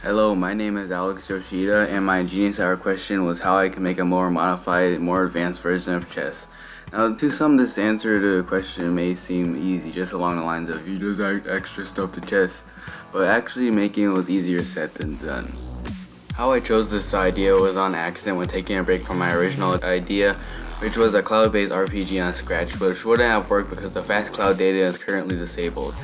Hello, my name is Alex Yoshida, and my Genius Hour question was how I can make a more modified, more advanced version of chess. Now, to some, this answer to the question may seem easy, just along the lines of, you just add extra stuff to chess, but actually making it was easier said than done. How I chose this idea was on accident when taking a break from my original idea, which was a cloud-based RPG on Scratch, which wouldn't have worked because the fast cloud data is currently disabled.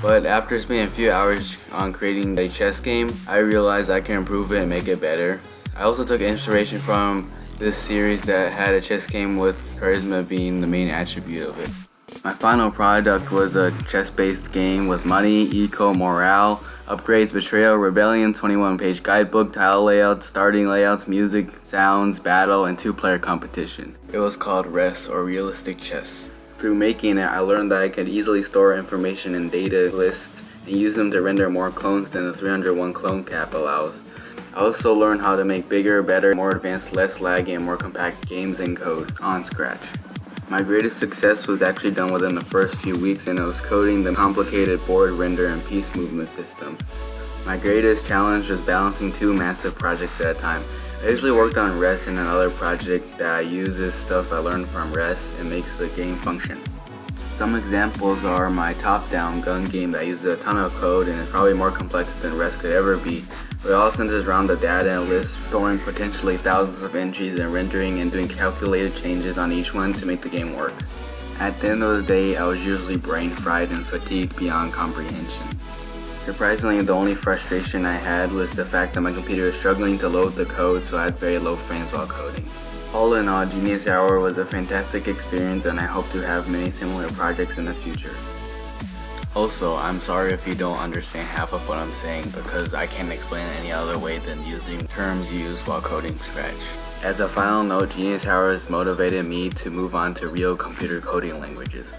But after spending a few hours on creating a chess game, I realized I can improve it and make it better. I also took inspiration from this series that had a chess game with charisma being the main attribute of it. My final product was a chess-based game with money, eco, morale, upgrades, betrayal, rebellion, 21-page guidebook, tile layouts, starting layouts, music, sounds, battle, and 2-player competition. It was called RES, or Realistic Chess. Through making it, I learned that I could easily store information in data lists and use them to render more clones than the 301 clone cap allows. I also learned how to make bigger, better, more advanced, less laggy, and more compact games and code on Scratch. My greatest success was actually done within the first few weeks, and it was coding the complicated board render and piece movement system. My greatest challenge was balancing two massive projects at a time. I usually worked on RES and another project that uses stuff I learned from RES and makes the game function. Some examples are my top-down gun game that uses a ton of code and is probably more complex than RES could ever be, but it all centers around the data and lists, storing potentially thousands of entries and rendering and doing calculated changes on each one to make the game work. At the end of the day, I was usually brain-fried and fatigued beyond comprehension. Surprisingly, the only frustration I had was the fact that my computer was struggling to load the code, so I had very low frames while coding. All in all, Genius Hour was a fantastic experience, and I hope to have many similar projects in the future. Also, I'm sorry if you don't understand half of what I'm saying, because I can't explain it any other way than using terms used while coding Scratch. As a final note, Genius Hour has motivated me to move on to real computer coding languages.